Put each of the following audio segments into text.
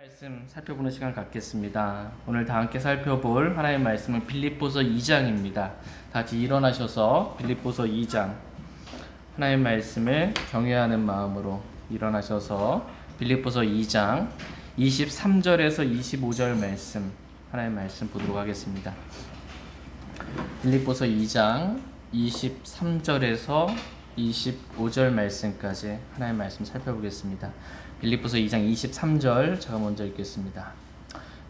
말씀 살펴보는 시간 갖겠습니다. 오늘 다 함께 살펴볼 하나님의 말씀은 빌립보서 2장입니다. 다 같이 일어나셔서 빌립보서 2장 하나님의 말씀을 경외하는 마음으로 일어나셔서 빌립보서 2장 23절에서 25절 말씀 하나님의 말씀 보도록 하겠습니다. 빌립보서 2장 23절에서 25절 말씀까지 하나님의 말씀 살펴보겠습니다. 빌립보서 2장 23절 제가 먼저 읽겠습니다.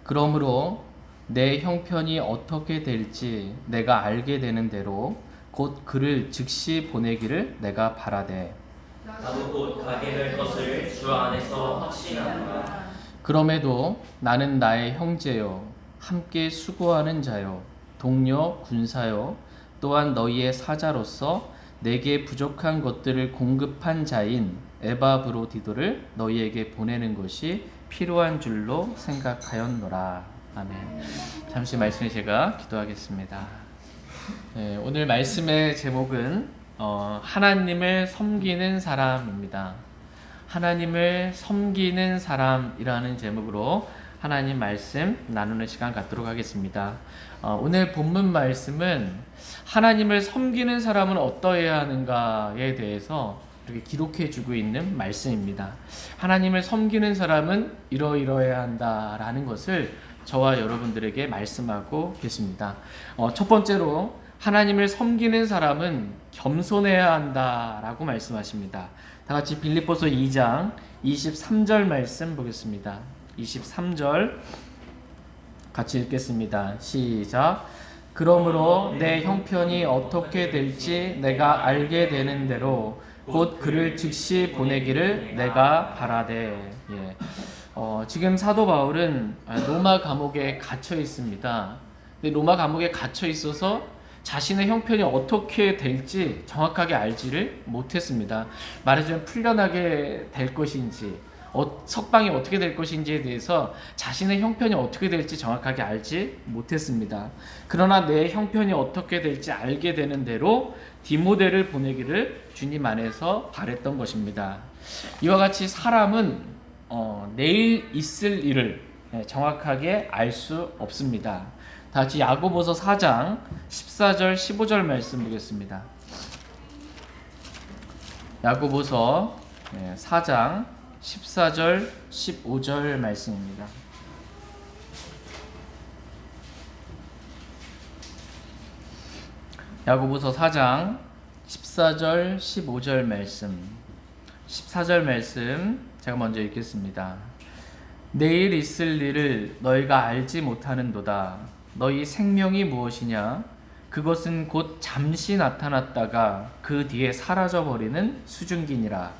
그러므로 내 형편이 어떻게 될지 내가 알게 되는 대로 곧 그를 즉시 보내기를 내가 바라되 나도 곧 가게 될 것을 주 안에서 확신하노라. 그럼에도 나는 나의 형제요 함께 수고하는 자요 동료 군사요 또한 너희의 사자로서 내게 부족한 것들을 공급한 자인 에바브로디도를 너희에게 보내는 것이 필요한 줄로 생각하였노라. 아멘. 잠시 말씀에 제가 기도하겠습니다. 오늘 말씀의 제목은 하나님을 섬기는 사람입니다. 하나님을 섬기는 사람이라는 제목으로 하나님 말씀 나누는 시간 갖도록 하겠습니다. 오늘 본문 말씀은 하나님을 섬기는 사람은 어떠해야 하는가에 대해서 이렇게 기록해 주고 있는 말씀입니다. 하나님을 섬기는 사람은 이러이러해야 한다라는 것을 저와 여러분들에게 말씀하고 계십니다. 첫 번째로 하나님을 섬기는 사람은 겸손해야 한다라고 말씀하십니다. 다 같이 빌립보서 2장 23절 말씀 보겠습니다. 23절 같이 읽겠습니다. 시작. 그러므로 내 형편이 어떻게 될지 내가 알게 되는 대로 곧 그를 즉시 보내기를 내가 바라되. 지금 사도 바울은 로마 감옥에 갇혀 있습니다. 근데 로마 감옥에 갇혀 있어서 자신의 형편이 어떻게 될지 정확하게 알지를 못했습니다. 말하자면 풀려나게 될 것인지 석방이 어떻게 될 것인지에 대해서 자신의 형편이 어떻게 될지 정확하게 알지 못했습니다. 그러나 내 형편이 어떻게 될지 알게 되는 대로 디모데를 보내기를 주님 안에서 바랬던 것입니다. 이와 같이 사람은 내일 있을 일을 정확하게 알 수 없습니다. 다 같이 야고보서 4장 14절 15절 말씀 보겠습니다. 야고보서 4장 14절 15절 말씀입니다. 야고보서 4장 14절 15절 말씀 14절 말씀 제가 먼저 읽겠습니다. 내일 있을 일을 너희가 알지 못하는도다. 너희 생명이 무엇이냐? 그것은 곧 잠시 나타났다가 그 뒤에 사라져버리는 수증기니라.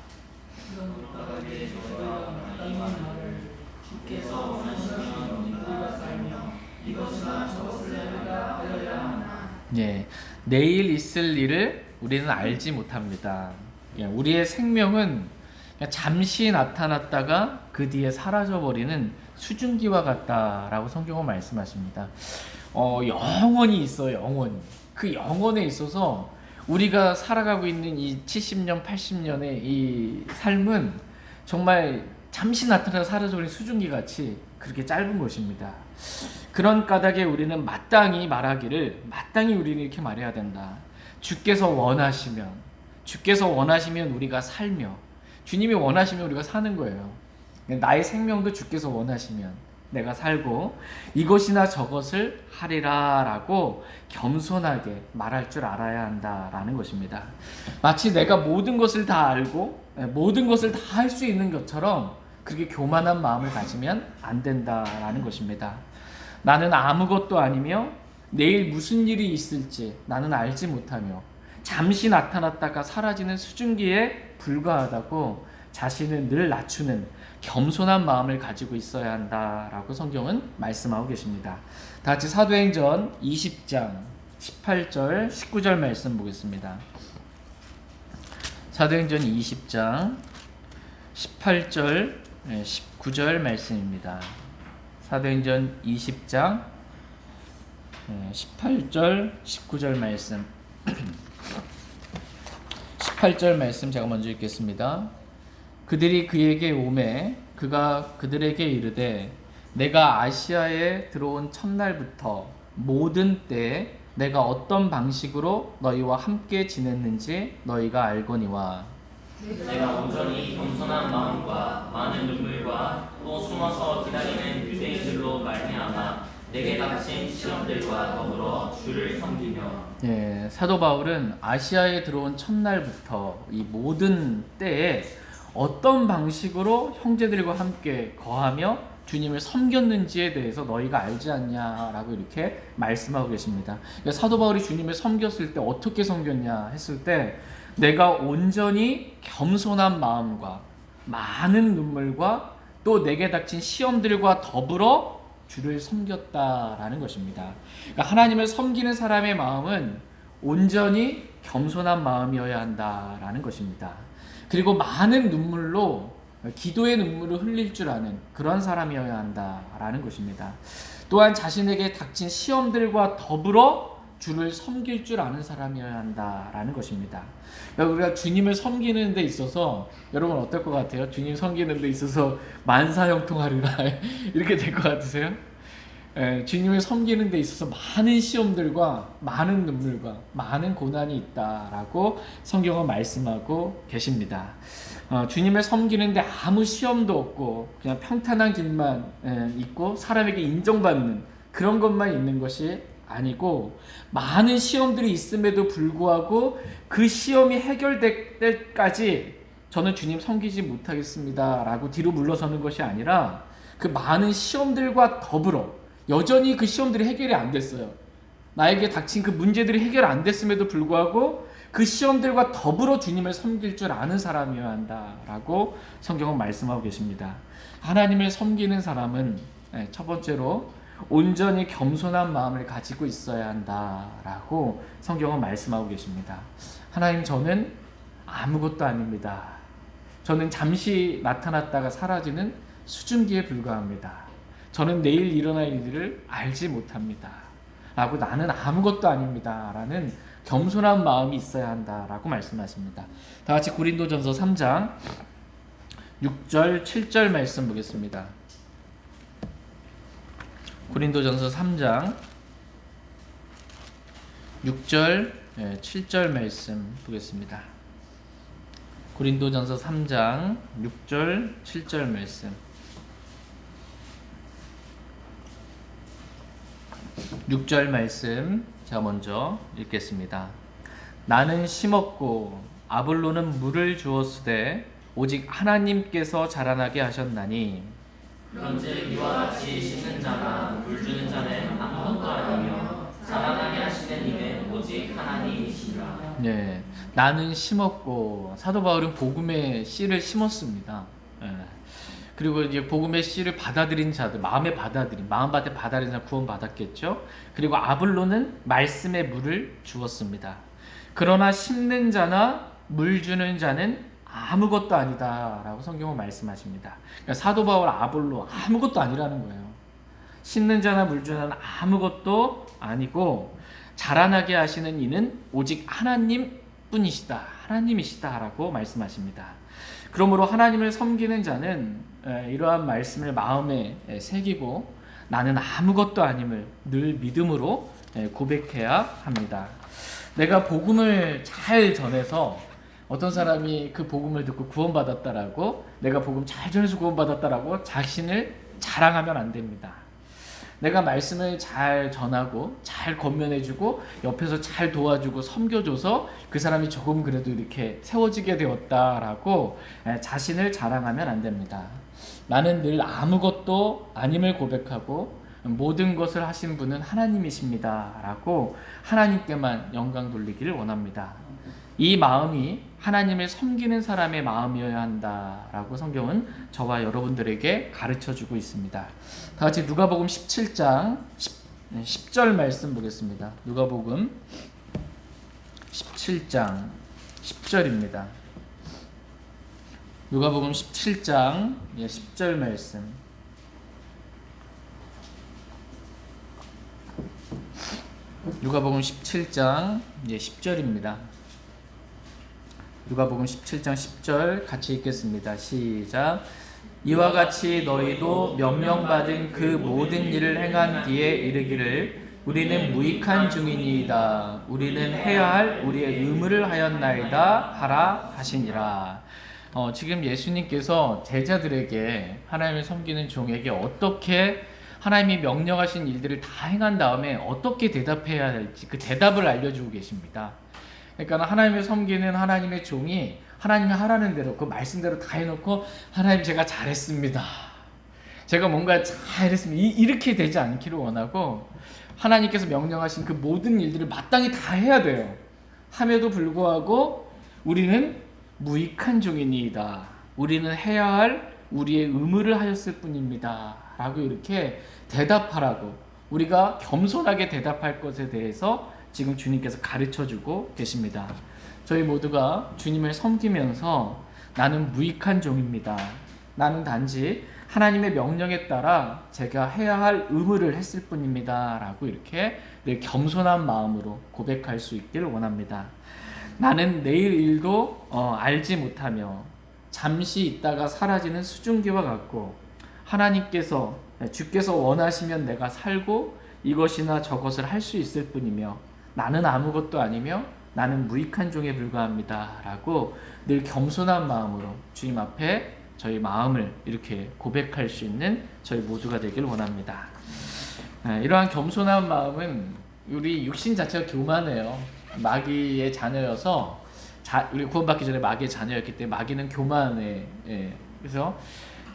내일 있을 일을 우리는 알지 못합니다. 우리의 생명은 잠시 나타났다가 그 뒤에 사라져버리는 수증기와 같다라고 성경은 말씀하십니다. 영원히 있어요. 영원히. 그 영원에 있어서 우리가 살아가고 있는 이 70년, 80년의 이 삶은 정말 잠시 나타나서 사라져버린 수증기같이 그렇게 짧은 것입니다. 그런 까닭에 우리는 마땅히 우리는 이렇게 말해야 된다. 주께서 원하시면 우리가 살며 주님이 원하시면 우리가 사는 거예요. 나의 생명도 주께서 원하시면 내가 살고 이것이나 저것을 하리라 라고 겸손하게 말할 줄 알아야 한다라는 것입니다. 마치 내가 모든 것을 다 알고 모든 것을 다 할 수 있는 것처럼 그렇게 교만한 마음을 가지면 안 된다라는 것입니다. 나는 아무것도 아니며 내일 무슨 일이 있을지 나는 알지 못하며 잠시 나타났다가 사라지는 수증기에 불과하다고 자신을 늘 낮추는 겸손한 마음을 가지고 있어야 한다라고 성경은 말씀하고 계십니다. 다 같이 사도행전 20장 18절 19절 말씀 보겠습니다. 사도행전 20장 18절 19절 말씀입니다. 사도행전 20장 18절 19절 말씀 18절 말씀 제가 먼저 읽겠습니다. 그들이 그에게 오매 그가 그들에게 이르되 내가 아시아에 들어온 첫날부터 모든 때에 내가 어떤 방식으로 너희와 함께 지냈는지 너희가 알거니와 내가 온전히 겸손한 마음과 많은 눈물과 또 숨어서 기다리는 유대인들로 말미암아 내게 닥친 시험들과 더불어 주를 섬기며. 예, 사도 바울은 아시아에 들어온 첫날부터 이 모든 때에 어떤 방식으로 형제들과 함께 거하며 주님을 섬겼는지에 대해서 너희가 알지 않냐라고 이렇게 말씀하고 계십니다. 그러니까 사도 바울이 주님을 섬겼을 때 어떻게 섬겼냐 했을 때 내가 온전히 겸손한 마음과 많은 눈물과 또 내게 닥친 시험들과 더불어 주를 섬겼다라는 것입니다. 그러니까 하나님을 섬기는 사람의 마음은 온전히 겸손한 마음이어야 한다라는 것입니다. 그리고 많은 눈물로 기도의 눈물을 흘릴 줄 아는 그런 사람이어야 한다라는 것입니다. 또한 자신에게 닥친 시험들과 더불어 주를 섬길 줄 아는 사람이어야 한다라는 것입니다. 우리가 주님을 섬기는 데 있어서 여러분 어떨 것 같아요? 주님 섬기는 데 있어서 만사형통하리라 이렇게 될 것 같으세요? 주님을 섬기는 데 있어서 많은 시험들과 많은 눈물과 많은 고난이 있다라고 성경은 말씀하고 계십니다. 주님을 섬기는데 아무 시험도 없고 그냥 평탄한 길만 있고 사람에게 인정받는 그런 것만 있는 것이 아니고 많은 시험들이 있음에도 불구하고 그 시험이 해결될 때까지 저는 주님 섬기지 못하겠습니다 라고 뒤로 물러서는 것이 아니라 그 많은 시험들과 더불어 여전히 그 시험들이 해결이 안 됐어요. 나에게 닥친 그 문제들이 해결 안 됐음에도 불구하고 그 시험들과 더불어 주님을 섬길 줄 아는 사람이어야 한다라고 성경은 말씀하고 계십니다. 하나님을 섬기는 사람은 첫 번째로 온전히 겸손한 마음을 가지고 있어야 한다라고 성경은 말씀하고 계십니다. 하나님, 저는 아무것도 아닙니다. 저는 잠시 나타났다가 사라지는 수증기에 불과합니다. 저는 내일 일어날 일들을 알지 못합니다. 라고 나는 아무것도 아닙니다. 라는 겸손한 마음이 있어야 한다라고 말씀하십니다. 다 같이 고린도전서 3장 6절 7절 말씀 보겠습니다. 고린도전서 3장 6절 7절 말씀 보겠습니다. 고린도전서 3장 6절 7절 말씀. 6절 말씀 제가 먼저 읽겠습니다. 나는 심었고 아볼로는 물을 주었으되 오직 하나님께서 자라나게 하셨나니 그런즉 이와 같이 심는 자나 물 주는 자는 아무것도 아니며 자라나게 하시는 이는 오직 하나님이시라. 네, 나는 심었고 사도 바울은 복음의 씨를 심었습니다. 그리고 이제 복음의 씨를 받아들인 자들, 마음밭에 받아들인 자들 구원 받았겠죠. 그리고 아볼로는 말씀의 물을 주었습니다. 그러나 심는 자나 물 주는 자는 아무것도 아니다라고 성경은 말씀하십니다. 그러니까 사도 바울 아볼로 아무것도 아니라는 거예요. 심는 자나 물 주는 자는 아무것도 아니고 자라나게 하시는 이는 오직 하나님뿐이시다, 하나님이시다라고 말씀하십니다. 그러므로 하나님을 섬기는 자는 이러한 말씀을 마음에 새기고 나는 아무것도 아님을 늘 믿음으로 고백해야 합니다. 내가 복음을 잘 전해서 어떤 사람이 그 복음을 듣고 구원받았다라고, 내가 복음 잘 전해서 구원받았다라고 자신을 자랑하면 안 됩니다. 내가 말씀을 잘 전하고 잘 권면해주고 옆에서 잘 도와주고 섬겨줘서 그 사람이 조금 그래도 이렇게 세워지게 되었다라고 자신을 자랑하면 안 됩니다. 나는 늘 아무것도 아님을 고백하고 모든 것을 하신 분은 하나님이십니다 라고 하나님께만 영광 돌리기를 원합니다. 이 마음이 하나님을 섬기는 사람의 마음이어야 한다라고 성경은 저와 여러분들에게 가르쳐주고 있습니다. 다 같이 누가복음 17장 10절 말씀 보겠습니다. 누가복음 17장 10절입니다. 누가복음 17장 10절 말씀. 누가복음 17장 10절입니다. 누가복음 17장 10절 같이 읽겠습니다. 시작. 이와 같이 너희도 명령받은 그 모든 일을 행한 뒤에 이르기를 우리는 무익한 중이니이다. 우리는 해야 할 우리의 의무를 하였나이다 하라 하시니라. 지금 예수님께서 제자들에게 하나님을 섬기는 종에게 어떻게 하나님이 명령하신 일들을 다 행한 다음에 어떻게 대답해야 할지 그 대답을 알려주고 계십니다. 그러니까 하나님을 섬기는 하나님의 종이 하나님이 하라는 대로 그 말씀대로 다 해놓고 하나님 제가 잘했습니다. 제가 뭔가 잘했습니다. 이렇게 되지 않기를 원하고 하나님께서 명령하신 그 모든 일들을 마땅히 다 해야 돼요. 함에도 불구하고 우리는 무익한 종이니이다. 우리는 해야 할 우리의 의무를 하였을 뿐입니다. 라고 이렇게 대답하라고 우리가 겸손하게 대답할 것에 대해서 지금 주님께서 가르쳐주고 계십니다. 저희 모두가 주님을 섬기면서 나는 무익한 종입니다. 나는 단지 하나님의 명령에 따라 제가 해야 할 의무를 했을 뿐입니다. 라고 이렇게 늘 겸손한 마음으로 고백할 수 있기를 원합니다. 나는 내일 일도 알지 못하며 잠시 있다가 사라지는 수증기와 같고 하나님께서 주께서 원하시면 내가 살고 이것이나 저것을 할 수 있을 뿐이며 나는 아무것도 아니며 나는 무익한 종에 불과합니다. 라고 늘 겸손한 마음으로 주님 앞에 저희 마음을 이렇게 고백할 수 있는 저희 모두가 되길 원합니다. 이러한 겸손한 마음은 우리 육신 자체가 교만해요. 마귀의 자녀여서 우리 구원받기 전에 마귀의 자녀였기 때문에 마귀는 교만해. 그래서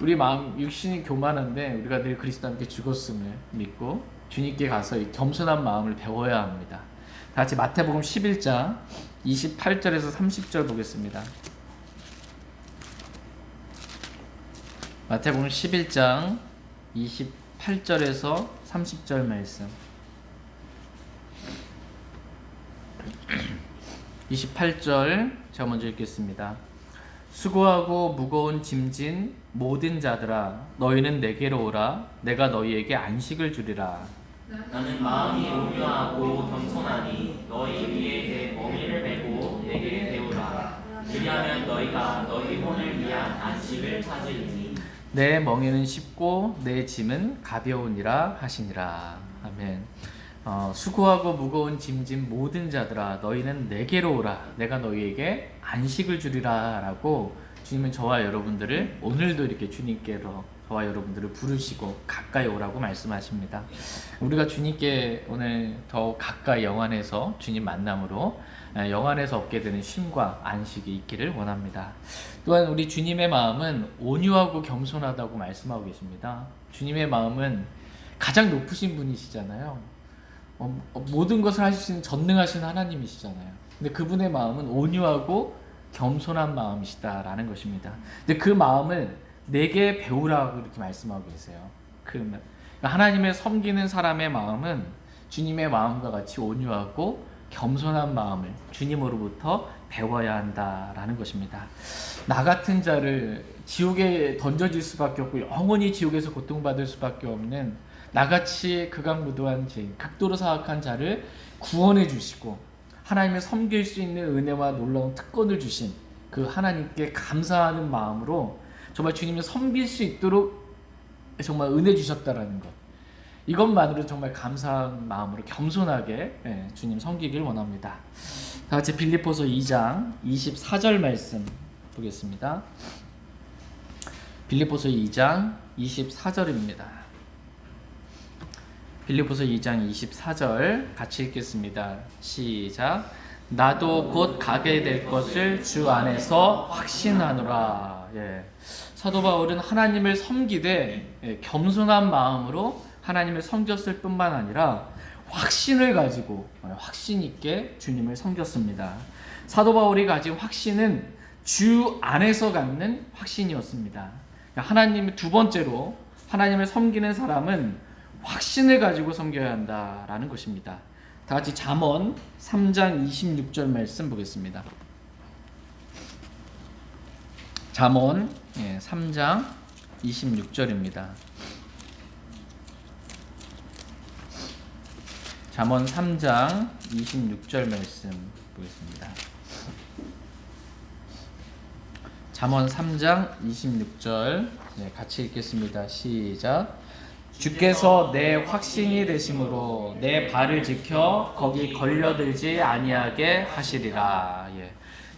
우리 마음 육신이 교만한데 우리가 늘 그리스도 함께 죽었음을 믿고 주님께 가서 이 겸손한 마음을 배워야 합니다. 다 같이 마태복음 11장 28절에서 30절 보겠습니다. 마태복음 11장 28절에서 30절 말씀. 28절 제가 먼저 읽겠습니다. 수고하고 무거운 짐진 모든 자들아 너희는 내게로 오라. 내가 너희에게 안식을 주리라. 나는 마음이 온유하고 겸손하니 너희 위에 내 멍에를 메고 내게 배우라. 그리하면 너희가 너희 혼을 위한 안식을 찾으리니 내 멍에는 쉽고 내 짐은 가벼우니라 하시니라. 아멘. 수고하고 무거운 짐진 모든 자들아 너희는 내게로 오라. 내가 너희에게 안식을 주리라. 라고 주님은 저와 여러분들을 오늘도 이렇게 주님께로 저와 여러분들을 부르시고 가까이 오라고 말씀하십니다. 우리가 주님께 오늘 더 가까이 영안에서 주님 만남으로 영안에서 얻게 되는 쉼과 안식이 있기를 원합니다. 또한 우리 주님의 마음은 온유하고 겸손하다고 말씀하고 계십니다. 주님의 마음은 가장 높으신 분이시잖아요. 모든 것을 하실 수 있는 전능하신 하나님이시잖아요. 근데 그분의 마음은 온유하고 겸손한 마음이시다라는 것입니다. 근데 그 마음을 내게 배우라고 이렇게 말씀하고 계세요. 그러니까 하나님을 섬기는 사람의 마음은 주님의 마음과 같이 온유하고 겸손한 마음을 주님으로부터 배워야 한다라는 것입니다. 나 같은 자를 지옥에 던져질 수밖에 없고 영원히 지옥에서 고통받을 수밖에 없는 나같이 극악무도한 죄인, 극도로 사악한 자를 구원해 주시고 하나님을 섬길 수 있는 은혜와 놀라운 특권을 주신 그 하나님께 감사하는 마음으로 정말 주님을 섬길 수 있도록 정말 은혜 주셨다라는 것, 이것만으로 정말 감사한 마음으로 겸손하게 주님 섬기길 원합니다. 다 같이 빌립보서 2장 24절 말씀 보겠습니다. 빌립보서 2장 24절입니다. 빌립보서 2장 24절 같이 읽겠습니다. 시작. 나도 곧 가게 될 것을 주 안에서 확신하노라. 사도 바울은 하나님을 섬기되 겸손한 마음으로 하나님을 섬겼을 뿐만 아니라 확신을 가지고 확신 있게 주님을 섬겼습니다. 사도 바울이 가진 확신은 주 안에서 갖는 확신이었습니다. 하나님을 두 번째로 하나님을 섬기는 사람은 확신을 가지고 섬겨야 한다라는 것입니다. 다 같이 잠언 3장 26절 말씀 보겠습니다. 잠언 3장 26절입니다. 잠언 3장 26절 말씀 보겠습니다. 잠언 3장 26절 같이 읽겠습니다. 시작. 주께서 내 확신이 되심으로 내 발을 지켜 거기 걸려들지 아니하게 하시리라.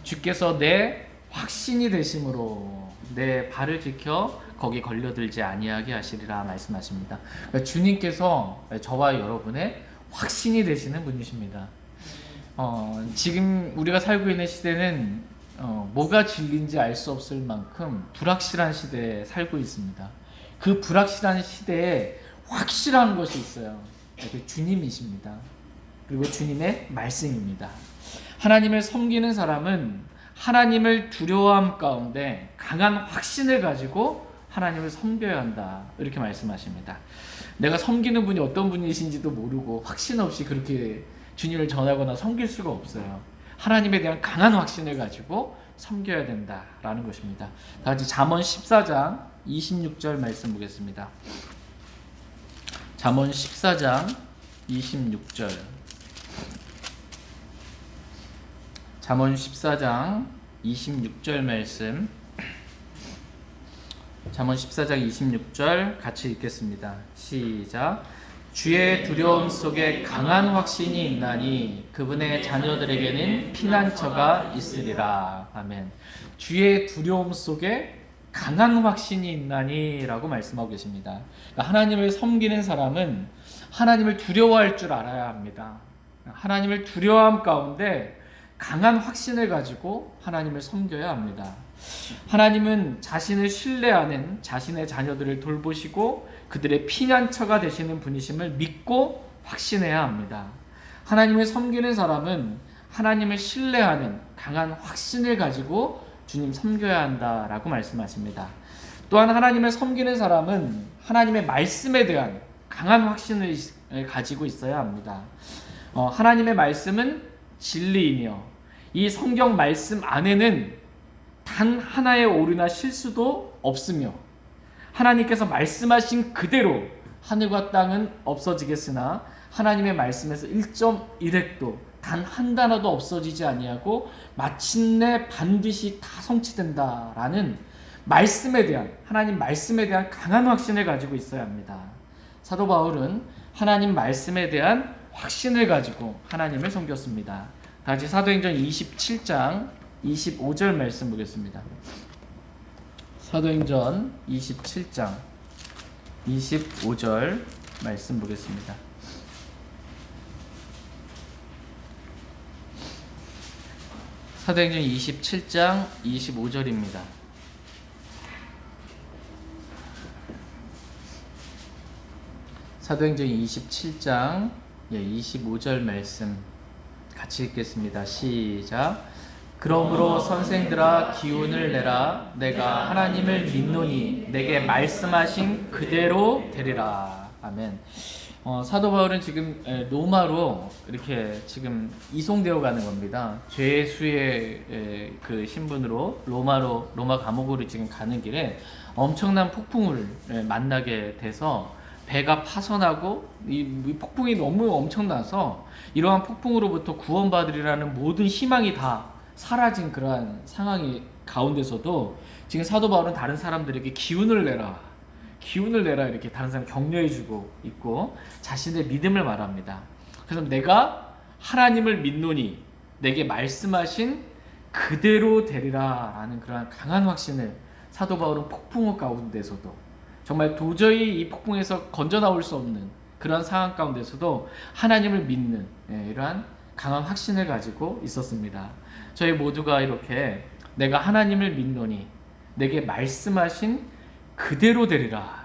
주께서 내 확신이 되심으로 내 발을 지켜 거기 걸려들지 아니하게 하시리라 말씀하십니다. 그러니까 주님께서 저와 여러분의 확신이 되시는 분이십니다. 지금 우리가 살고 있는 시대는 뭐가 진리인지 알 수 없을 만큼 불확실한 시대에 살고 있습니다. 그 불확실한 시대에 확실한 것이 있어요. 그 주님이십니다. 그리고 주님의 말씀입니다. 하나님을 섬기는 사람은 하나님을 두려워함 가운데 강한 확신을 가지고 하나님을 섬겨야 한다. 이렇게 말씀하십니다. 내가 섬기는 분이 어떤 분이신지도 모르고 확신 없이 그렇게 주님을 전하거나 섬길 수가 없어요. 하나님에 대한 강한 확신을 가지고 섬겨야 된다라는 것입니다. 다 같이 잠언 14장 26절 말씀 보겠습니다. 잠언 14장 26절. 잠언 14장 26절 말씀. 잠언 14장 26절 같이 읽겠습니다. 시작. 주의 두려움 속에 강한 확신이 있나니 그분의 자녀들에게는 피난처가 있으리라. 아멘. 주의 두려움 속에 강한 확신이 있나니 라고 말씀하고 계십니다. 그러니까 하나님을 섬기는 사람은 하나님을 두려워할 줄 알아야 합니다. 하나님을 두려워함 가운데 강한 확신을 가지고 하나님을 섬겨야 합니다. 하나님은 자신을 신뢰하는 자신의 자녀들을 돌보시고 그들의 피난처가 되시는 분이심을 믿고 확신해야 합니다. 하나님을 섬기는 사람은 하나님을 신뢰하는 강한 확신을 가지고 주님 섬겨야 한다라고 말씀하십니다. 또한 하나님을 섬기는 사람은 하나님의 말씀에 대한 강한 확신을 가지고 있어야 합니다. 하나님의 말씀은 진리이며 이 성경 말씀 안에는 단 하나의 오류나 실수도 없으며 하나님께서 말씀하신 그대로 하늘과 땅은 없어지겠으나 하나님의 말씀에서 1.1획도 단 한 단어도 없어지지 아니하고 마침내 반드시 다 성취된다라는 말씀에 대한 하나님 말씀에 대한 강한 확신을 가지고 있어야 합니다. 사도 바울은 하나님 말씀에 대한 확신을 가지고 하나님을 섬겼습니다. 다시 사도행전 27장 25절 말씀 보겠습니다. 사도행전 27장 25절 말씀 보겠습니다. 사도행전 27장 25절입니다. 사도행전 27장 25절 말씀 같이 읽겠습니다. 시작. 그러므로 선생들아 기운을 내라. 내가 하나님을 믿노니 내게 말씀하신 그대로 되리라. 아멘. 사도 바울은 지금 로마로 이렇게 지금 이송되어 가는 겁니다. 죄수의 그 신분으로 로마 감옥으로 지금 가는 길에 엄청난 폭풍을 만나게 돼서 배가 파손하고 이 폭풍이 너무 엄청나서 이러한 폭풍으로부터 구원받으리라는 모든 희망이 다 사라진 그러한 상황이 가운데서도 지금 사도 바울은 다른 사람들에게 기운을 내라 이렇게 다른 사람 격려해주고 있고 자신의 믿음을 말합니다. 그래서 내가 하나님을 믿노니 내게 말씀하신 그대로 되리라 라는 그러한 강한 확신을 사도 바울은 폭풍 가운데서도 정말 도저히 이 폭풍에서 건져 나올 수 없는 그런 상황 가운데서도 하나님을 믿는 이러한 강한 확신을 가지고 있었습니다. 저희 모두가 이렇게 내가 하나님을 믿노니 내게 말씀하신 그대로 되리라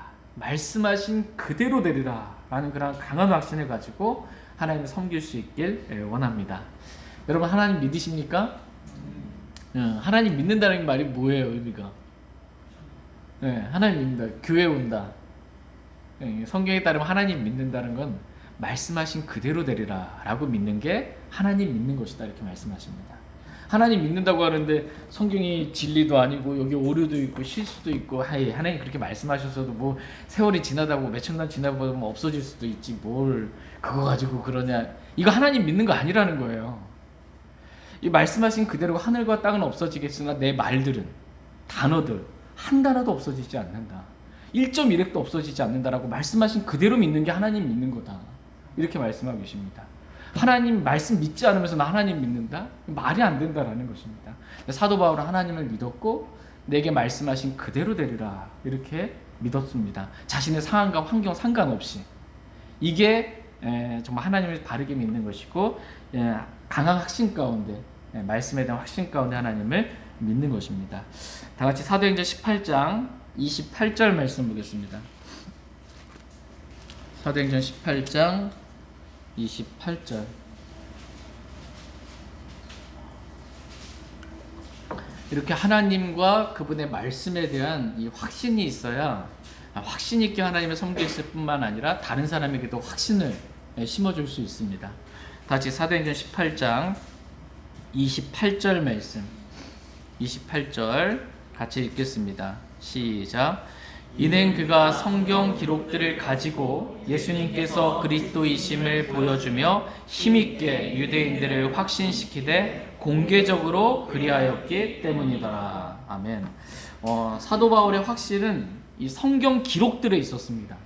라는 그런 강한 확신을 가지고 하나님을 섬길 수 있길 원합니다. 여러분 하나님 믿으십니까? 하나님 믿는다는 말이 뭐예요? 의미가 하나님 믿는다, 교회 온다. 성경에 따르면 하나님 믿는다는 건 말씀하신 그대로 되리라 라고 믿는 게 하나님 믿는 것이다 이렇게 말씀하십니다. 하나님 믿는다고 하는데 성경이 진리도 아니고 여기 오류도 있고 실수도 있고 하나님 그렇게 말씀하셨어도 뭐 세월이 지나다고 몇천 년 지나고 뭐 없어질 수도 있지 뭘 그거 가지고 그러냐. 이거 하나님 믿는 거 아니라는 거예요. 이 말씀하신 그대로 하늘과 땅은 없어지겠으나 내 말들은 단어들 한 단어도 없어지지 않는다. 1.1획도 없어지지 않는다라고 말씀하신 그대로 믿는 게 하나님 믿는 거다. 이렇게 말씀하고 계십니다. 하나님 말씀 믿지 않으면서 나 하나님 믿는다? 말이 안 된다라는 것입니다. 사도 바울은 하나님을 믿었고 내게 말씀하신 그대로 되리라 이렇게 믿었습니다. 자신의 상황과 환경 상관없이. 이게 정말 하나님을 바르게 믿는 것이고 강한 확신 가운데 말씀에 대한 확신 가운데 하나님을 믿는 것입니다. 다 같이 사도행전 18장 28절 말씀 보겠습니다. 사도행전 18장 28절. 이렇게 하나님과 그분의 말씀에 대한 이 확신이 있어야 확신 있게 하나님을 섬겼을 뿐만 아니라 다른 사람에게도 확신을 심어줄 수 있습니다. 다시 사도행전 18장 28절 말씀 28절 같이 읽겠습니다. 시작. 이는 그가 성경 기록들을 가지고 예수님께서 그리스도이심을 보여주며 힘있게 유대인들을 확신시키되 공개적으로 그리하였기 때문이더라. 아멘. 사도 바울의 확신은 이 성경 기록들에 있었습니다.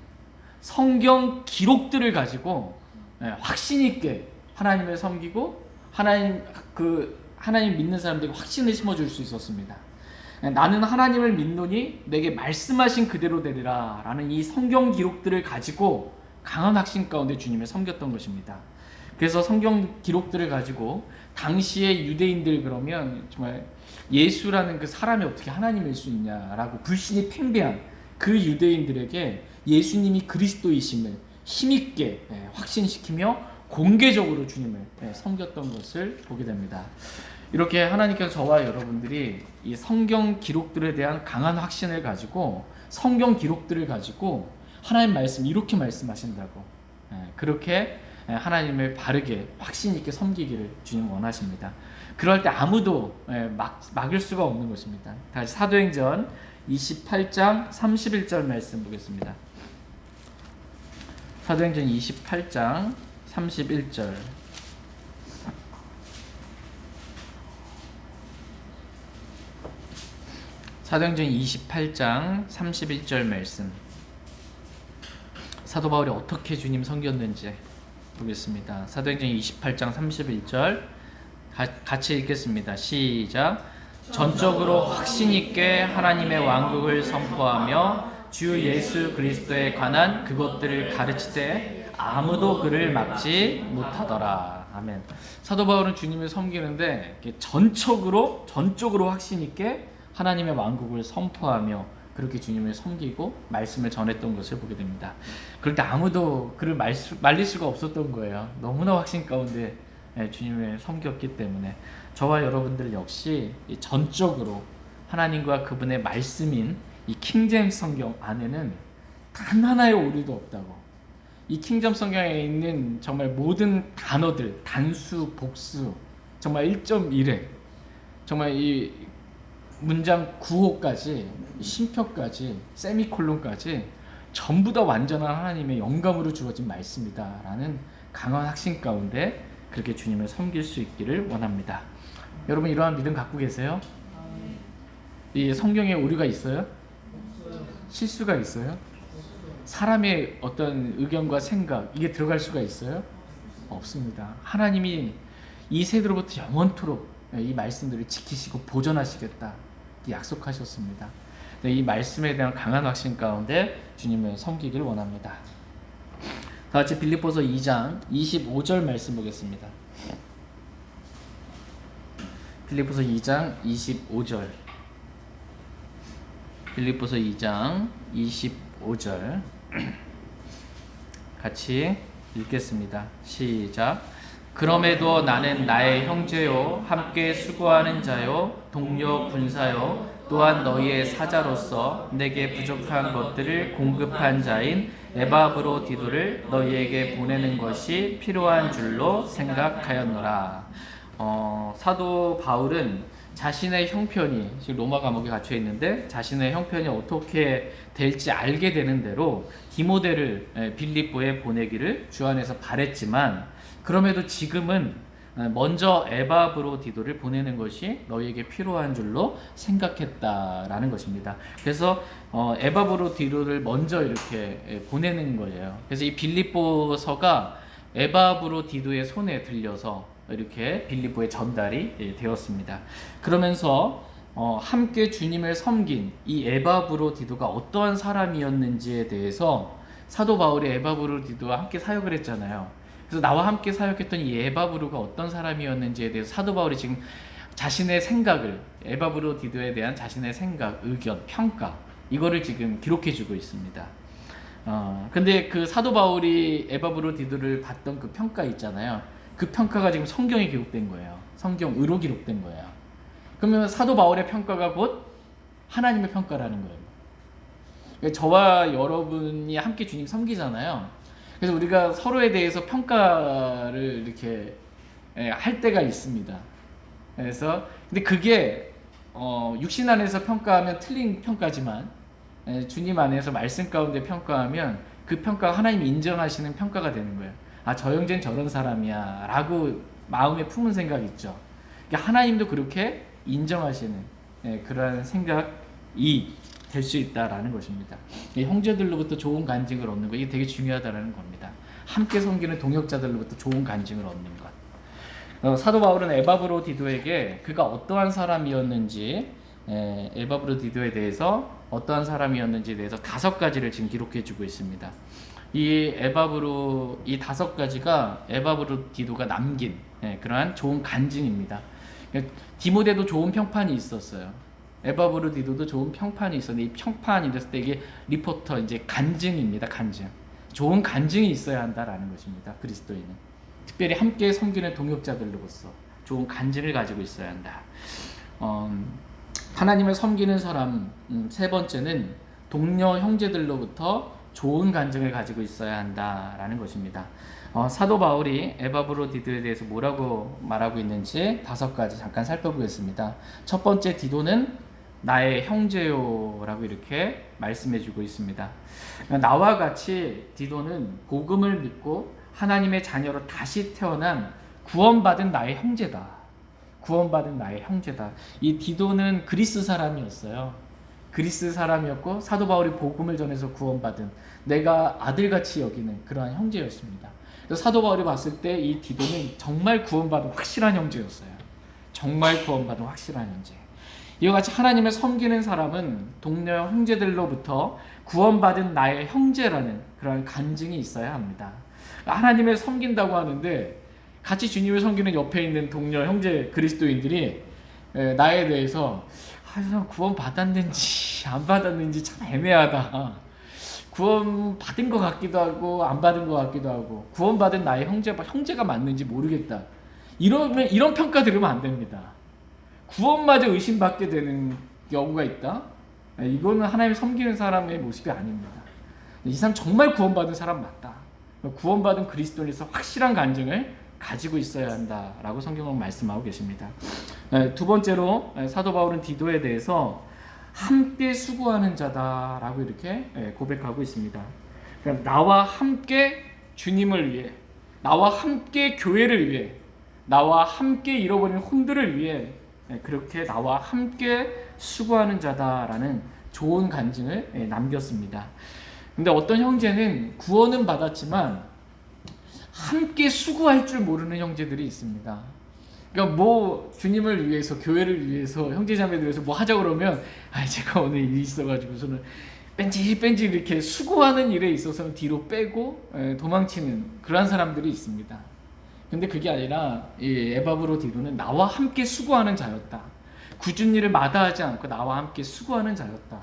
성경 기록들을 가지고 확신 있게 하나님을 섬기고 하나님 믿는 사람들에게 확신을 심어줄 수 있었습니다. 나는 하나님을 믿노니 내게 말씀하신 그대로 되리라 라는 이 성경 기록들을 가지고 강한 확신 가운데 주님을 섬겼던 것입니다. 그래서 성경 기록들을 가지고 당시의 유대인들 그러면 정말 예수라는 그 사람이 어떻게 하나님일 수 있냐라고 불신이 팽배한 그 유대인들에게 예수님이 그리스도이심을 힘있게 확신시키며 공개적으로 주님을 섬겼던 것을 보게 됩니다. 이렇게 하나님께서 저와 여러분들이 이 성경 기록들에 대한 강한 확신을 가지고 성경 기록들을 가지고 하나님 말씀 이렇게 말씀하신다고 그렇게 하나님을 바르게 확신 있게 섬기기를 주님 원하십니다. 그럴 때 아무도 막을 수가 없는 것입니다. 다시 사도행전 28장 31절 말씀 보겠습니다. 사도행전 28장 31절. 사도행전 28장 31절 말씀. 사도 바울이 어떻게 주님 섬겼는지 보겠습니다. 사도행전 28장 31절 같이 읽겠습니다. 시작. 전적으로 확신 있게 하나님의 왕국을 선포하며 주 예수 그리스도에 관한 그것들을 가르치되 아무도 그를 막지 못하더라. 아멘. 사도 바울은 주님을 섬기는데 전적으로 확신 있게 하나님의 왕국을 선포하며 그렇게 주님을 섬기고 말씀을 전했던 것을 보게 됩니다. 그럴 때 아무도 그를 말릴 수가 없었던 거예요. 너무나 확신 가운데 주님을 섬겼기 때문에 저와 여러분들 역시 전적으로 하나님과 그분의 말씀인 이 킹제임스 성경 안에는 단 하나의 오류도 없다고. 이 킹제임스 성경에 있는 정말 모든 단어들, 단수, 복수, 정말 1.1회, 정말 이 문장 구호까지, 심표까지, 세미콜론까지 전부 다 완전한 하나님의 영감으로 주어진 말씀이다 라는 강한 확신 가운데 그렇게 주님을 섬길 수 있기를 원합니다. 여러분 이러한 믿음 갖고 계세요? 이 성경에 오류가 있어요? 실수가 있어요? 사람의 어떤 의견과 생각 이게 들어갈 수가 있어요? 없습니다. 하나님이 이 세대로부터 영원토록 이 말씀들을 지키시고 보존하시겠다 약속하셨습니다. 이 말씀에 대한 강한 확신 가운데 주님을 섬기길 원합니다. 다 같이 빌립보서 2장 25절 말씀 보겠습니다. 빌립보서 2장 25절. 빌립보서 2장 25절 같이 읽겠습니다. 시작. 그럼에도 나는 나의 형제요 함께 수고하는 자요 동료 군사요 또한 너희의 사자로서 내게 부족한 것들을 공급한 자인 에바브로디도를 너희에게 보내는 것이 필요한 줄로 생각하였노라. 사도 바울은 자신의 형편이 지금 로마 감옥에 갇혀 있는데 자신의 형편이 어떻게 될지 알게 되는 대로 디모데를 빌립보에 보내기를 주 안에서 바랬지만 그럼에도 지금은 먼저 에바브로디도를 보내는 것이 너희에게 필요한 줄로 생각했다라는 것입니다. 그래서 에바브로디도를 먼저 이렇게 보내는 거예요. 그래서 이 빌립보서가 에바브로디도의 손에 들려서 이렇게 빌립보에 전달이 되었습니다. 그러면서 함께 주님을 섬긴 이 에바브로디도가 어떠한 사람이었는지에 대해서 사도 바울이 에바브로디도와 함께 사역을 했잖아요. 그래서 나와 함께 사역했던 이 에바브로가 어떤 사람이었는지에 대해서 사도 바울이 지금 자신의 생각을, 에바브로디도에 대한 자신의 생각, 의견, 평가, 이거를 지금 기록해주고 있습니다. 근데 그 사도 바울이 에바브로디도를 받던 그 평가 있잖아요. 그 평가가 지금 성경에 기록된 거예요. 성경으로 기록된 거예요. 그러면 사도 바울의 평가가 곧 하나님의 평가라는 거예요. 저와 여러분이 함께 주님 섬기잖아요. 그래서 우리가 서로에 대해서 평가를 이렇게 할 때가 있습니다. 그래서 근데 그게 육신 안에서 평가하면 틀린 평가지만 주님 안에서 말씀 가운데 평가하면 그 평가가 하나님이 인정하시는 평가가 되는 거예요. 아, 저 형제는 저런 사람이야 라고 마음에 품은 생각이 있죠. 그러니까 하나님도 그렇게 인정하시는 그러한 생각이 될 수 있다라는 것입니다. 형제들로부터 좋은 간증을 얻는 거, 이게 되게 중요하다는 겁니다. 함께 섬기는 동역자들로부터 좋은 간증을 얻는 것. 사도 바울은 에바브로디도에게 그가 어떠한 사람이었는지, 에바브로디도에 대해서 어떠한 사람이었는지에 대해서 5가지를 지금 기록해주고 있습니다. 이 5가지가 에바브로디도가 남긴 그러한 좋은 간증입니다. 디모데도 좋은 평판이 있었어요. 에바브로디도도 좋은 평판이 있었는데, 이 평판이 됐을 때 이게 리포터, 이제 간증입니다. 간증. 좋은 간증이 있어야 한다라는 것입니다. 그리스도인은 특별히 함께 섬기는 동역자들로서 좋은 간증을 가지고 있어야 한다. 하나님을 섬기는 사람, 3번째는 동료 형제들로부터 좋은 간증을 가지고 있어야 한다라는 것입니다. 사도 바울이 에바브로디도에 대해서 뭐라고 말하고 있는지 5가지 잠깐 살펴보겠습니다. 첫 번째, 디도는 나의 형제요라고 이렇게 말씀해주고 있습니다. 나와 같이 디도는 복음을 믿고 하나님의 자녀로 다시 태어난 구원받은 나의 형제다. 구원받은 나의 형제다. 이 디도는 그리스 사람이었어요. 그리스 사람이었고 사도 바울이 복음을 전해서 구원받은, 내가 아들같이 여기는 그러한 형제였습니다. 그래서 사도 바울이 봤을 때 이 디도는 정말 구원받은 확실한 형제였어요. 정말 구원받은 확실한 형제. 이와 같이 하나님을 섬기는 사람은 동료 형제들로부터 구원받은 나의 형제라는 그런 간증이 있어야 합니다. 하나님을 섬긴다고 하는데 같이 주님을 섬기는 옆에 있는 동료 형제 그리스도인들이 나에 대해서 구원 받았는지 안 받았는지 참 애매하다. 구원 받은 것 같기도 하고 안 받은 것 같기도 하고, 구원받은 나의 형제가 맞는지 모르겠다. 이런 평가 들으면 안 됩니다. 구원마저 의심받게 되는 경우가 있다. 이거는 하나님 섬기는 사람의 모습이 아닙니다. 이 사람 정말 구원받은 사람 맞다. 구원받은 그리스도인에서 확실한 간증을 가지고 있어야 한다라고 성경은 말씀하고 계십니다. 2번째로 사도 바울은 디도에 대해서 함께 수고하는 자다라고 이렇게 고백하고 있습니다. 그러니까 나와 함께 주님을 위해, 나와 함께 교회를 위해, 나와 함께 잃어버린 혼들을 위해 그렇게 나와 함께 수고하는 자다라는 좋은 간증을 남겼습니다. 근데 어떤 형제는 구원은 받았지만 함께 수고할 줄 모르는 형제들이 있습니다. 그러니까 뭐 주님을 위해서, 교회를 위해서, 형제자매들 위해서 뭐 하자 그러면 제가 오늘 일이 있어가지고서는 뺀지 이렇게 수고하는 일에 있어서는 뒤로 빼고 도망치는 그런 사람들이 있습니다. 근데 그게 아니라 이 에바브로디도는 나와 함께 수고하는 자였다. 굳은 일을 마다하지 않고 나와 함께 수고하는 자였다.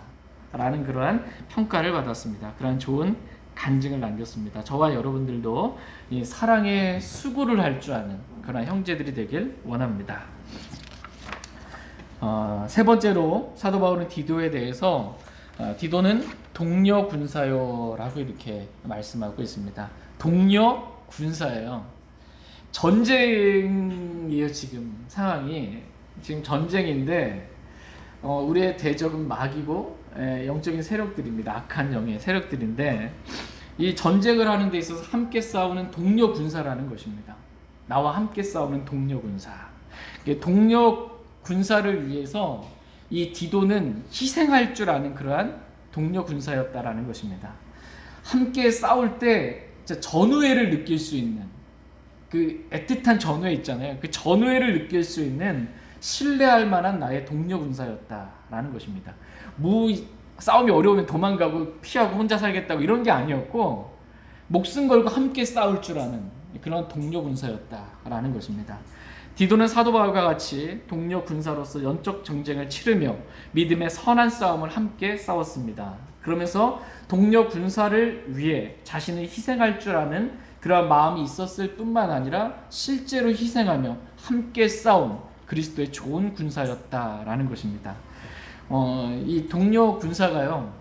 라는 그러한 평가를 받았습니다. 그러한 좋은 간증을 남겼습니다. 저와 여러분들도 이 사랑의 수고를 할 줄 아는 그런 형제들이 되길 원합니다. 3번째로 사도 바울은 디도에 대해서 디도는 동료 군사요라고 이렇게 말씀하고 있습니다. 동료 군사예요. 전쟁이에요. 지금 상황이 지금 전쟁인데 우리의 대적은 마귀고 영적인 세력들입니다. 악한 영의 세력들인데 이 전쟁을 하는 데 있어서 함께 싸우는 동료 군사라는 것입니다. 나와 함께 싸우는 동료 군사. 동료 군사를 위해서 이 디도는 희생할 줄 아는 그러한 동료 군사였다라는 것입니다. 함께 싸울 때 전우애를 느낄 수 있는 그 애틋한 전우애 있잖아요. 그 전우애를 느낄 수 있는 신뢰할 만한 나의 동료 군사였다라는 것입니다. 싸움이 어려우면 도망가고 피하고 혼자 살겠다고 이런 게 아니었고 목숨 걸고 함께 싸울 줄 아는 그런 동료 군사였다라는 것입니다. 디도는 사도 바울과 같이 동료 군사로서 영적 전쟁을 치르며 믿음의 선한 싸움을 함께 싸웠습니다. 그러면서 동료 군사를 위해 자신을 희생할 줄 아는 그러한 마음이 있었을 뿐만 아니라 실제로 희생하며 함께 싸운 그리스도의 좋은 군사였다라는 것입니다. 이 동료 군사가요,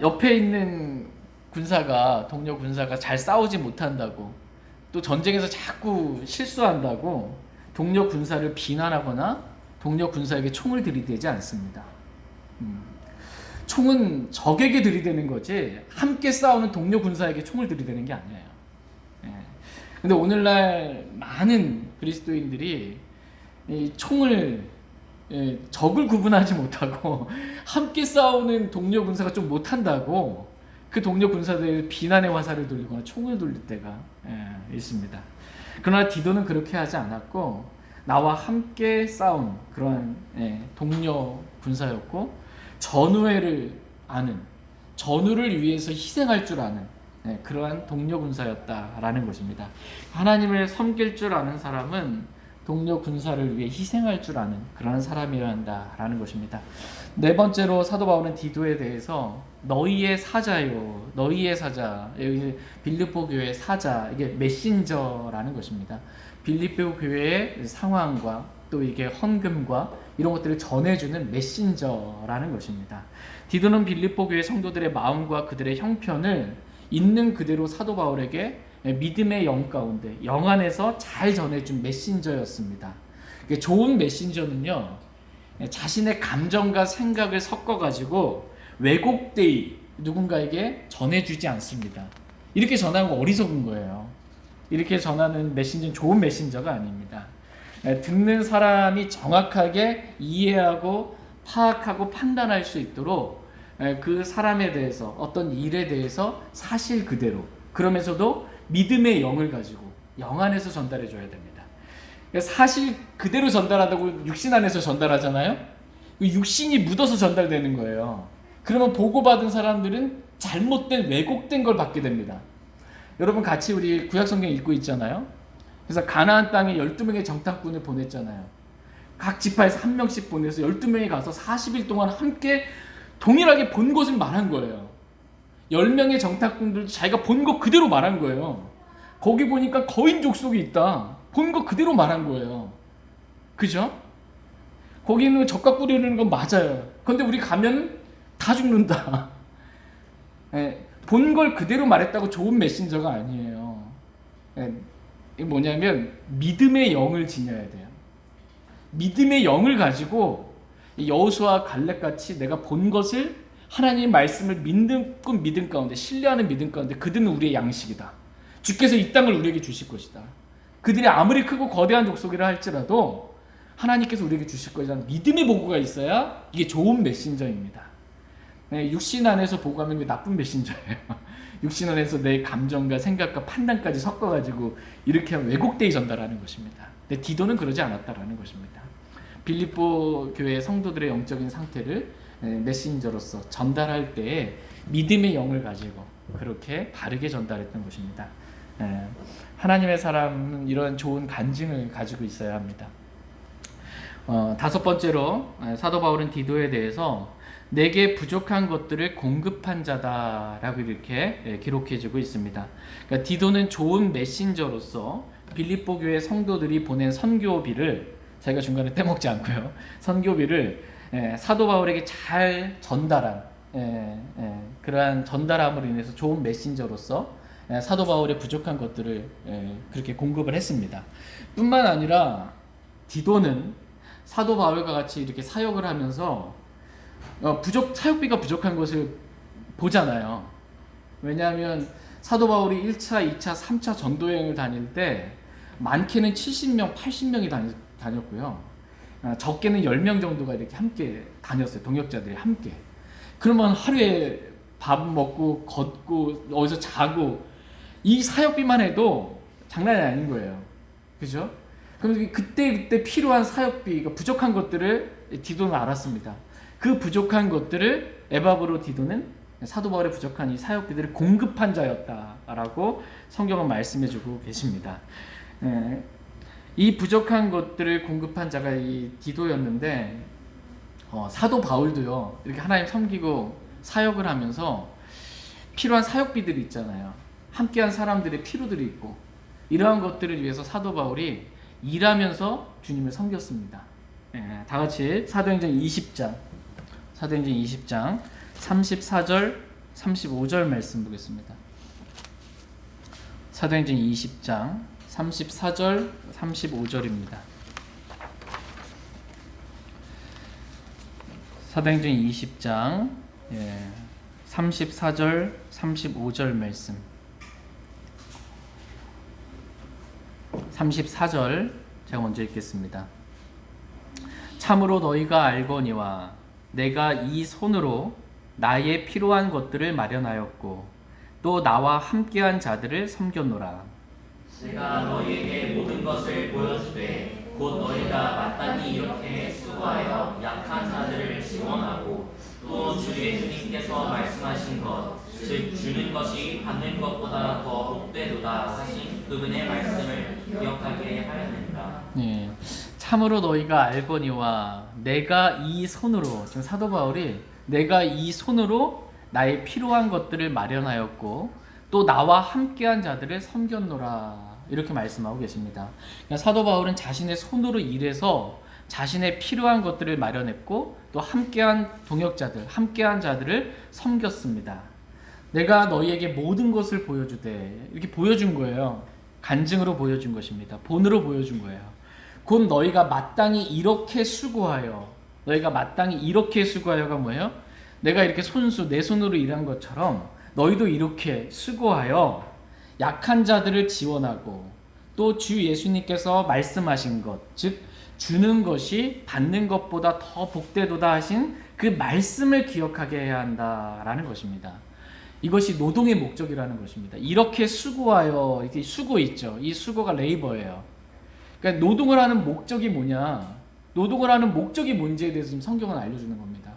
옆에 있는 동료 군사가 잘 싸우지 못한다고, 또 전쟁에서 자꾸 실수한다고 동료 군사를 비난하거나 동료 군사에게 총을 들이대지 않습니다. 총은 적에게 들이대는 거지 함께 싸우는 동료 군사에게 총을 들이대는 게 아니에요. 근데 오늘날 많은 그리스도인들이 이 총을 적을 구분하지 못하고 함께 싸우는 동료 군사가 좀 못한다고 그 동료 군사들 비난의 화살을 돌리거나 총을 돌릴 때가 있습니다. 그러나 디도는 그렇게 하지 않았고 나와 함께 싸운 그런 동료 군사였고 전우애를 아는, 전우를 위해서 희생할 줄 아는 그러한 동료 군사였다라는 것입니다. 하나님을 섬길 줄 아는 사람은 동료 군사를 위해 희생할 줄 아는 그런 사람이어야 한다라는 것입니다. 네 번째로 사도 바울은 디도에 대해서 너희의 사자요, 너희의 사자, 여기 빌립보 교회의 사자, 이게 메신저라는 것입니다. 빌립보 교회의 상황과 또 이게 헌금과 이런 것들을 전해주는 메신저라는 것입니다. 디도는 빌립보 교회 성도들의 마음과 그들의 형편을 있는 그대로 사도 바울에게 믿음의 영 가운데 영 안에서 잘 전해준 메신저였습니다. 좋은 메신저는요, 자신의 감정과 생각을 섞어가지고 왜곡되이 누군가에게 전해주지 않습니다. 이렇게 전하는 거 어리석은 거예요. 이렇게 전하는 메신저는 좋은 메신저가 아닙니다. 듣는 사람이 정확하게 이해하고 파악하고 판단할 수 있도록 그 사람에 대해서 어떤 일에 대해서 사실 그대로, 그러면서도 믿음의 영을 가지고 영 안에서 전달해 줘야 됩니다. 사실 그대로 전달하다고 육신 안에서 전달하잖아요. 육신이 묻어서 전달되는 거예요. 그러면 보고받은 사람들은 잘못된 왜곡된 걸 받게 됩니다. 여러분 같이 우리 구약성경 읽고 있잖아요. 그래서 가나안 땅에 12명의 정탐꾼을 보냈잖아요. 각 지파에서 한 명씩 보내서 12명이 가서 40일 동안 함께 동일하게 본 것을 말한 거예요. 10명의 정탐꾼들도 자기가 본 거 그대로 말한 거예요. 거기 보니까 거인 족속이 있다. 본 거 그대로 말한 거예요. 그죠? 거기는 적과 뿌리는 건 맞아요. 그런데 우리 가면 다 죽는다. 본 걸 그대로 말했다고 좋은 메신저가 아니에요. 이게 뭐냐면 믿음의 영을 지녀야 돼요. 믿음의 영을 가지고 여호수아 갈렙같이 내가 본 것을 하나님의 말씀을 믿는 믿음 가운데, 신뢰하는 믿음 가운데 그들은 우리의 양식이다. 주께서 이 땅을 우리에게 주실 것이다. 그들이 아무리 크고 거대한 족속이라 할지라도 하나님께서 우리에게 주실 것이다. 믿음의 보고가 있어야 이게 좋은 메신저입니다. 육신 안에서 보고하면 게 나쁜 메신저예요. 육신 안에서 내 감정과 생각과 판단까지 섞어가지고 이렇게 왜곡되이 전달하는 것입니다. 근데 디도는 그러지 않았다라는 것입니다. 빌립보 교회 성도들의 영적인 상태를 메신저로서 전달할 때에 믿음의 영을 가지고 그렇게 바르게 전달했던 것입니다. 하나님의 사람은 이런 좋은 간증을 가지고 있어야 합니다. 다섯 번째로 사도 바울은 디도에 대해서 내게 부족한 것들을 공급한 자다라고 이렇게 기록해주고 있습니다. 그러니까 디도는 좋은 메신저로서 빌립보 교회 성도들이 보낸 선교비를, 자기가 중간에 떼먹지 않고요, 선교비를 사도 바울에게 잘 전달한 그러한 전달함으로 인해서 좋은 메신저로서 사도 바울의 부족한 것들을 그렇게 공급을 했습니다. 뿐만 아니라 디도는 사도 바울과 같이 이렇게 사역을 하면서 사역비가 부족한 것을 보잖아요. 왜냐하면 사도 바울이 1차, 2차, 3차 전도 여행을 다닐 때 많게는 70명, 80명이 다녔고요. 적게는 10명 정도가 이렇게 함께 다녔어요. 동역자들이 함께. 그러면 하루에 밥 먹고 걷고 어디서 자고 이 사역비만 해도 장난이 아닌 거예요. 그죠? 그럼 그때 필요한 사역비, 부족한 것들을 디도는 알았습니다. 그 부족한 것들을 에바브로 디도는 사도 바울의 부족한 이 사역비들을 공급한 자였다라고 성경은 말씀해주고 계십니다. 이 부족한 것들을 공급한 자가 이 디도였는데 사도 바울도요 이렇게 하나님 섬기고 사역을 하면서 필요한 사역비들이 있잖아요. 함께한 사람들의 필요들이 있고 이러한 것들을 위해서 사도 바울이 일하면서 주님을 섬겼습니다. 다 같이 사도행전 20장 34절 35절 말씀 보겠습니다. 사도행전 20장 34절 35절입니다. 사도행전 20장 34절 35절 말씀. 34절 제가 먼저 읽겠습니다. 참으로 너희가 알거니와 내가 이 손으로 나의 필요한 것들을 마련하였고 또 나와 함께한 자들을 섬겼노라. 내가 너희에게 모든 것을 보여주되 곧 너희가 마땅히 이렇게 수고하여 약한 자들을 지원하고 또 주 예수님께서 말씀하신 것, 즉 주는 것이 받는 것보다 더 복되도다 하신 그분의 말씀을 기억하게 하였느니라. 참으로 너희가 알거니와 내가 이 손으로, 지금 사도 바울이 내가 이 손으로 나의 필요한 것들을 마련하였고 또 나와 함께한 자들을 섬겼노라 이렇게 말씀하고 계십니다. 그러니까 사도 바울은 자신의 손으로 일해서 자신의 필요한 것들을 마련했고 또 함께한 동역자들, 함께한 자들을 섬겼습니다. 내가 너희에게 모든 것을 보여주되 이렇게 보여준 거예요. 간증으로 보여준 것입니다. 본으로 보여준 거예요. 곧 너희가 마땅히 이렇게 수고하여, 너희가 마땅히 이렇게 수고하여가 뭐예요? 내가 이렇게 내 손으로 일한 것처럼 너희도 이렇게 수고하여 약한 자들을 지원하고 또 주 예수님께서 말씀하신 것, 즉 주는 것이 받는 것보다 더 복되도다 하신 그 말씀을 기억하게 해야 한다라는 것입니다. 이것이 노동의 목적이라는 것입니다. 이렇게 수고하여, 이렇게 수고 있죠. 이 수고가 레이버예요. 그러니까 노동을 하는 목적이 뭐냐? 노동을 하는 목적이 뭔지에 대해서 지금 성경은 알려주는 겁니다.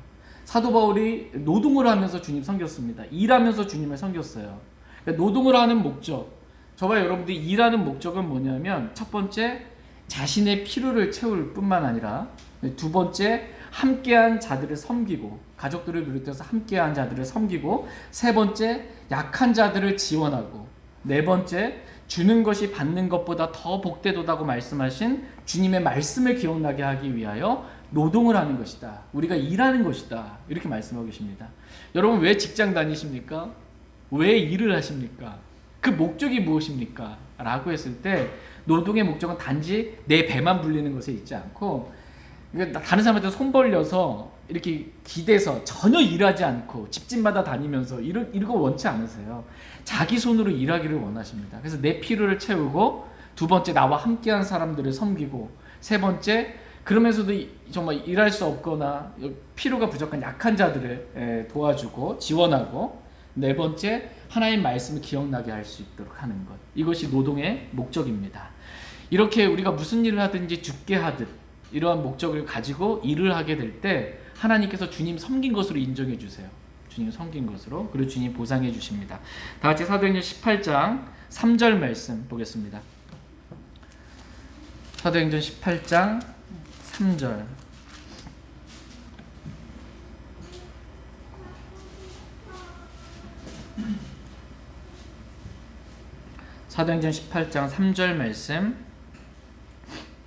사도 바울이 노동을 하면서 주님 섬겼습니다. 일하면서 주님을 섬겼어요. 그러니까 노동을 하는 목적, 저와 여러분들이 일하는 목적은 뭐냐면 첫 번째, 자신의 필요를 채울 뿐만 아니라 두 번째, 함께한 자들을 섬기고 가족들을 비롯해서 함께한 자들을 섬기고 세 번째, 약한 자들을 지원하고 네 번째, 주는 것이 받는 것보다 더 복되도다고 말씀하신 주님의 말씀을 기억나게 하기 위하여 노동을 하는 것이다. 우리가 일하는 것이다. 이렇게 말씀하고 계십니다. 여러분 왜 직장 다니십니까? 왜 일을 하십니까? 그 목적이 무엇입니까? 라고 했을 때 노동의 목적은 단지 내 배만 불리는 것에 있지 않고 다른 사람한테 손 벌려서 이렇게 기대서 전혀 일하지 않고 집집마다 다니면서 이러고 원치 않으세요. 자기 손으로 일하기를 원하십니다. 그래서 내 필요를 채우고 두 번째 나와 함께한 사람들을 섬기고 세 번째 그러면서도 정말 일할 수 없거나 필요가 부족한 약한 자들을 도와주고 지원하고 네 번째 하나님 말씀을 기억나게 할 수 있도록 하는 것. 이것이 노동의 목적입니다. 이렇게 우리가 무슨 일을 하든지 죽게 하듯 이러한 목적을 가지고 일을 하게 될 때 하나님께서 주님 섬긴 것으로 인정해 주세요. 주님 섬긴 것으로. 그리고 주님 보상해 주십니다. 다 같이 사도행전 18장 3절 말씀 보겠습니다. 사도행전 18장 3절. 사도행전 18장 3절 말씀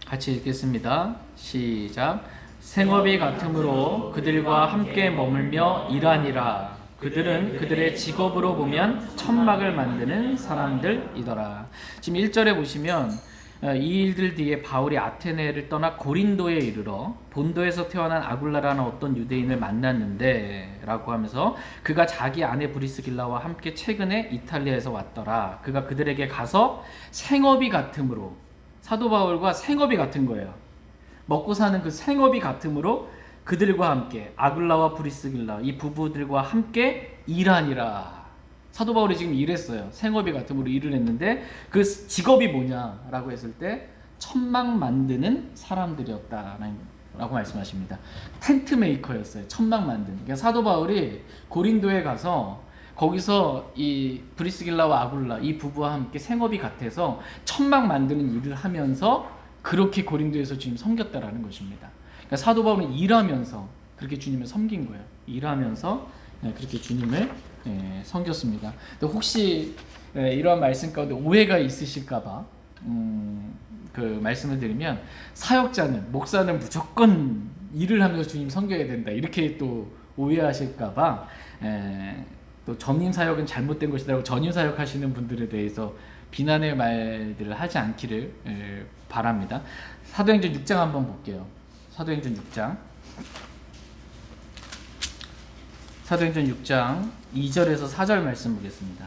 같이 읽겠습니다. 시작. 생업이 같으므로 그들과 함께 머물며 일하니라. 그들은 그들의 직업으로 보면 천막을 만드는 사람들이더라. 지금 1절에 보시면 이 일들 뒤에 바울이 아테네를 떠나 고린도에 이르러 본도에서 태어난 아굴라라는 어떤 유대인을 만났는데 라고 하면서 그가 자기 아내 브리스길라와 함께 최근에 이탈리아에서 왔더라. 그가 그들에게 가서 생업이 같음으로, 사도 바울과 생업이 같은 거예요. 먹고 사는 그 생업이 같음으로 그들과 함께 아굴라와 브리스길라 이 부부들과 함께 일하니라. 사도 바울이 지금 일했어요. 생업이 같음으로 일을 했는데 그 직업이 뭐냐라고 했을 때 천막 만드는 사람들이었다라고 말씀하십니다. 텐트 메이커였어요. 천막 만드는. 그러니까 사도 바울이 고린도에 가서 거기서 이 브리스길라와 아굴라 이 부부와 함께 생업이 같아서 천막 만드는 일을 하면서 그렇게 고린도에서 주님 섬겼다라는 것입니다. 그러니까 사도 바울은 일하면서 그렇게 주님을 섬긴 거예요. 일하면서 그렇게 주님을 섬겼습니다. 또 혹시 이러한 말씀 가운데 오해가 있으실까봐 그 말씀을 드리면 사역자는 목사는 무조건 일을 하면서 주님 섬겨야 된다 이렇게 또 오해하실까봐 또 전임 사역은 잘못된 것이라고 전임 사역 하시는 분들에 대해서 비난의 말들을 하지 않기를 바랍니다. 사도행전 6장 한번 볼게요. 사도행전 6장 2절에서 4절 말씀 보겠습니다.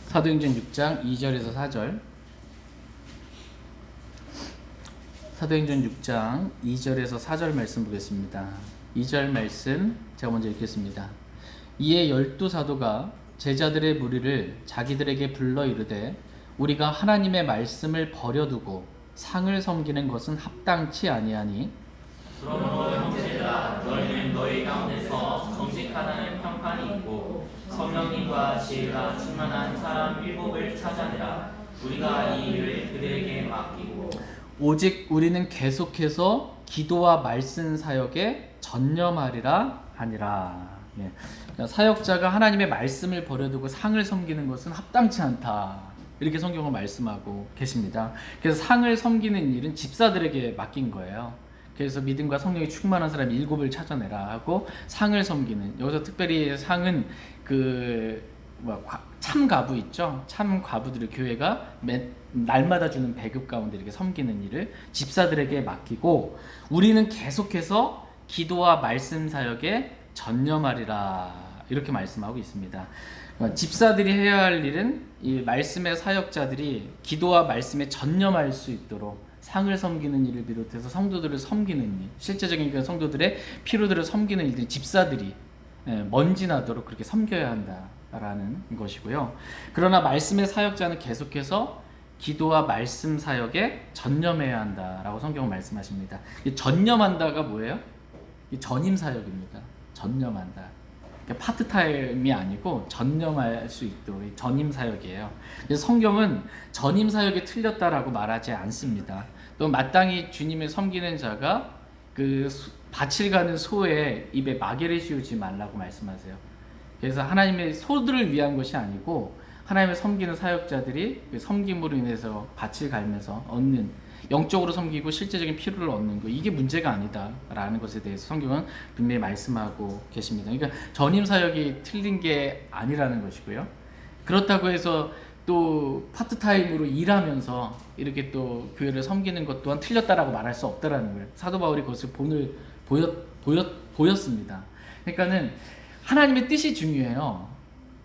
사도행전 6장 2절에서 4절. 사도행전 6장 2절에서 4절 말씀 보겠습니다. 2절 말씀 제가 먼저 읽겠습니다. 이에 12사도가 제자들의 무리를 자기들에게 불러 이르되 우리가 하나님의 말씀을 버려두고 상을 섬기는 것은 합당치 아니하니 그러므로 형제들아 너희는 너희 가운데서 정직하다는 평판이 있고 성령님과 지혜가 충만한 사람 7을 찾아내라. 우리가 이 일을 그들에게 맡기고 오직 우리는 계속해서 기도와 말씀 사역에 전념하리라 하니라. 그러니까 사역자가 하나님의 말씀을 버려두고 상을 섬기는 것은 합당치 않다. 이렇게 성경을 말씀하고 계십니다. 그래서 상을 섬기는 일은 집사들에게 맡긴 거예요. 그래서 믿음과 성령이 충만한 사람 7을 찾아내라 하고 상을 섬기는, 여기서 특별히 상은 참가부 있죠. 참가부들을 교회가 날마다 주는 배급 가운데 이렇게 섬기는 일을 집사들에게 맡기고 우리는 계속해서 기도와 말씀 사역에 전념하리라 이렇게 말씀하고 있습니다. 집사들이 해야 할 일은 이 말씀의 사역자들이 기도와 말씀에 전념할 수 있도록 상을 섬기는 일을 비롯해서 성도들을 섬기는 일, 실제적인 그 성도들의 피로들을 섬기는 일들이 집사들이 먼지나도록 그렇게 섬겨야 한다라는 것이고요. 그러나 말씀의 사역자는 계속해서 기도와 말씀 사역에 전념해야 한다라고 성경은 말씀하십니다. 이 전념한다가 뭐예요? 이 전임 사역입니다. 전념한다. 파트타임이 아니고 전념할 수 있도록 전임 사역이에요. 그래서 성경은 전임 사역이 틀렸다라고 말하지 않습니다. 또 마땅히 주님을 섬기는 자가 그 밭을 가는 소의 입에 마개를 씌우지 말라고 말씀하세요. 그래서 하나님의 소들을 위한 것이 아니고 하나님을 섬기는 사역자들이 그 섬김으로 인해서 밭을 갈면서 얻는, 영적으로 섬기고 실제적인 필요를 얻는 거, 이게 문제가 아니다라는 것에 대해서 성경은 분명히 말씀하고 계십니다. 그러니까 전임 사역이 틀린 게 아니라는 것이고요. 그렇다고 해서 또 파트타임으로 일하면서 이렇게 또 교회를 섬기는 것 또한 틀렸다라고 말할 수 없다라는 거예요. 사도 바울이 그것을 본을 보였습니다. 그러니까는 하나님의 뜻이 중요해요.